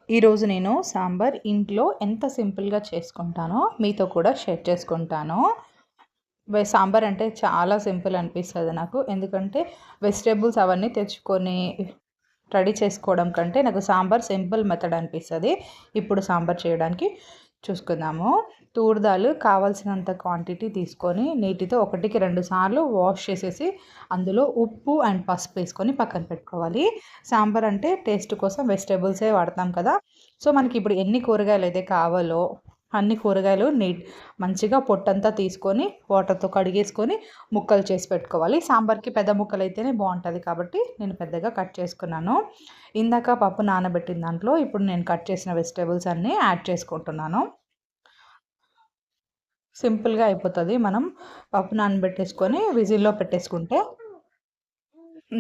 ఈరోజు నేను సాంబార్ ఇంట్లో ఎంత సింపుల్గా చేసుకుంటానో మీతో కూడా షేర్ చేసుకుంటాను. సాంబార్ అంటే చాలా సింపుల్ అనిపిస్తుంది నాకు. ఎందుకంటే వెజిటేబుల్స్ అవన్నీ తెచ్చుకొని రెడీ చేసుకోవడం కంటే నాకు సాంబార్ సింపుల్ మెథడ్ అనిపిస్తుంది. ఇప్పుడు సాంబార్ చేయడానికి చూసుకుందాము. తూర్దాలు కావాల్సినంత క్వాంటిటీ తీసుకొని నీటితో 1కి 2 సార్లు వాష్ చేసేసి అందులో ఉప్పు అండ్ పసుపు వేసుకొని పక్కన పెట్టుకోవాలి. సాంబార్ అంటే టేస్ట్ కోసం వెజిటేబుల్సే వాడతాం కదా. సో మనకి ఇప్పుడు ఎన్ని కూరగాయలు అయితే కావాలో అన్ని కూరగాయలు మంచిగా పొట్టంతా తీసుకొని వాటర్తో కడిగేసుకొని ముక్కలు చేసి పెట్టుకోవాలి. సాంబార్కి పెద్ద ముక్కలు అయితేనే బాగుంటుంది కాబట్టి నేను పెద్దగా కట్ చేసుకున్నాను. ఇందాక పప్పు నానబెట్టిన దాంట్లో ఇప్పుడు నేను కట్ చేసిన వెజిటేబుల్స్ అన్నీ యాడ్ చేసుకుంటున్నాను. సింపుల్గా అయిపోతుంది. మనం పప్పు నానబెట్టేసుకొని విజిల్లో పెట్టేసుకుంటే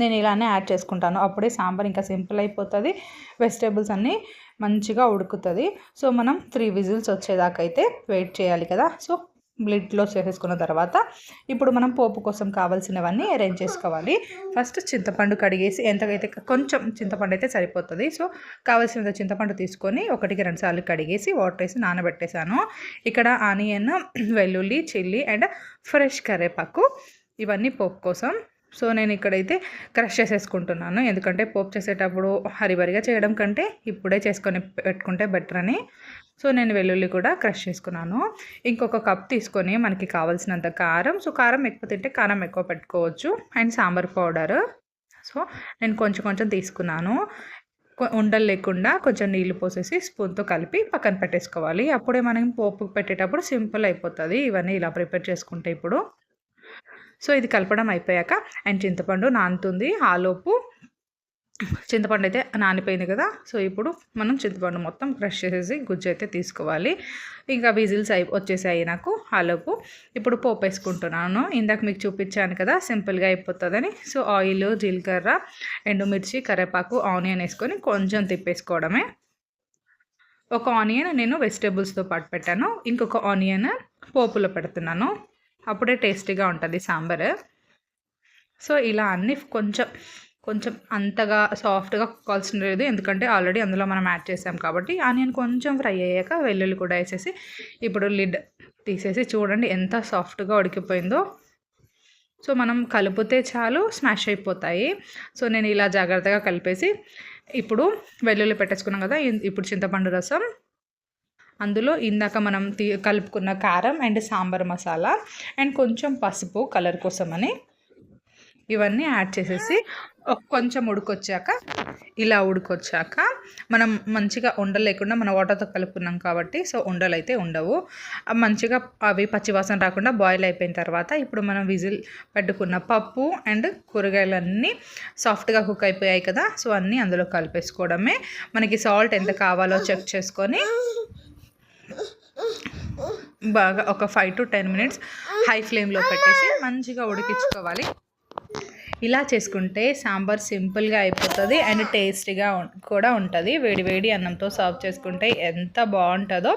నేను ఇలానే యాడ్ చేసుకుంటాను. అప్పుడే సాంబార్ ఇంకా సింపుల్ అయిపోతుంది. వెజిటేబుల్స్ అన్నీ మంచిగా ఉడుకుతుంది. సో మనం 3 విజిల్స్ వచ్చేదాకా అయితే వెయిట్ చేయాలి కదా. సో లిడ్లో చేసేసుకున్న తర్వాత ఇప్పుడు మనం పోపు కోసం కావాల్సినవన్నీ అరేంజ్ చేసుకోవాలి. ఫస్ట్ చింతపండు కడిగేసి ఎంతకైతే కొంచెం చింతపండు అయితే సరిపోతుంది. సో కావాల్సినంత చింతపండు తీసుకొని 1కి 2 సార్లు కడిగేసి వాటర్ వేసి నానబెట్టేశాను. ఇక్కడ ఆనియన్, వెల్లుల్లి, చిల్లీ అండ్ ఫ్రెష్ కరివేపాకు ఇవన్నీ పోపు కోసం. సో నేను ఇక్కడైతే క్రష్ చేసేసుకుంటున్నాను. ఎందుకంటే పోపు చేసేటప్పుడు హరిబరిగా చేయడం కంటే ఇప్పుడే చేసుకొని పెట్టుకుంటే బెటర్ అని. సో నేను వెల్లుల్లి కూడా క్రష్ చేసుకున్నాను. ఇంకొక కప్ తీసుకొని మనకి కావాల్సినంత కారం. సో కారం ఎక్కువ తింటే కారం ఎక్కువ పెట్టుకోవచ్చు. And sambar powder. సో నేను కొంచెం కొంచెం తీసుకున్నాను. ఉండలు లేకుండా కొంచెం నీళ్ళు పోసేసి స్పూన్తో కలిపి పక్కన పెట్టేసుకోవాలి. అప్పుడే మనం పోపు పెట్టేటప్పుడు సింపుల్ అయిపోతుంది. ఇవన్నీ ఇలా ప్రిపేర్ చేసుకుంటే ఇప్పుడు. సో ఇది కలపడం అయిపోయాక అండ్ చింతపండు నానుతుంది. ఆలోపు చింతపండు అయితే నానిపోయింది కదా. సో ఇప్పుడు మనం చింతపండు మొత్తం క్రష్ చేసేసి గుజ్జు అయితే తీసుకోవాలి. ఇంకా విజిల్స్ వచ్చేసాయి నాకు. ఆలోపు ఇప్పుడు పోపు వేసుకుంటున్నాను. ఇందాక మీకు చూపించాను కదా సింపుల్గా అయిపోతుందని. సో ఆయిల్, జీలకర్ర, ఎండుమిర్చి, కరివేపాకు, ఆనియన్ వేసుకొని కొంచెం తిప్పేసుకోవడమే. ఒక ఆనియన్ నేను వెజిటేబుల్స్తో పాటు పెట్టాను. ఇంకొక ఆనియన్ పోపులో పెడుతున్నాను. అప్పుడే టేస్టీగా ఉంటుంది సాంబార్. సో ఇలా అన్నీ కొంచెం అంతగా సాఫ్ట్గా కావాల్సిన లేదు. ఎందుకంటే ఆల్రెడీ అందులో మనం యాడ్ చేసాం కాబట్టి. ఆనియన్ కొంచెం ఫ్రై అయ్యాక వెల్లుల్లి కూడా వేసేసి ఇప్పుడు లిడ్ తీసేసి చూడండి ఎంత సాఫ్ట్గా ఉడికిపోయిందో. సో మనం కలిపితే చాలు స్మాష్ అయిపోతాయి. సో నేను ఇలా జాగ్రత్తగా కలిపేసి ఇప్పుడు వెల్లుల్లి పెట్టేసుకున్నాం కదా. ఇప్పుడు చింతపండు రసం, అందులో ఇందాక మనం కలుపుకున్న కారం అండ్ సాంబార్ మసాలా అండ్ కొంచెం పసుపు కలర్ కోసమని ఇవన్నీ యాడ్ చేసేసి కొంచెం ఉడికొచ్చాక మనం మంచిగా ఉండలు లేకుండా మనం వాటర్తో కలుపుకున్నాం కాబట్టి సో ఉండలు అయితే ఉండవు. మంచిగా అవి పచ్చివాసన రాకుండా బాయిల్ అయిపోయిన తర్వాత ఇప్పుడు మనం విజిల్ పెట్టుకున్న పప్పు అండ్ కూరగాయలన్నీ సాఫ్ట్గా కుక్ అయిపోయాయి కదా. సో అన్నీ అందులో కలిపేసుకోవడమే. మనకి సాల్ట్ ఎంత కావాలో చెక్ చేసుకొని బాగా ఒక 5 to 10 మినిట్స్ హై ఫ్లేమ్లో పెట్టేసి మంచిగా ఉడికించుకోవాలి. ఇలా చేసుకుంటే సాంబార్ సింపుల్గా అయిపోతుంది అండ్ టేస్టీగా కూడా ఉంటుంది. వేడి అన్నంతో సర్వ్ చేసుకుంటే ఎంత బాగుంటుందో.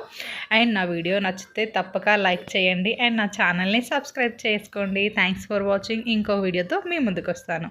అండ్ నా వీడియో నచ్చితే తప్పక లైక్ చేయండి అండ్ నా ఛానల్ని సబ్స్క్రైబ్ చేసుకోండి. Thanks for watching. ఇంకో వీడియోతో మీ ముందుకు వస్తాను.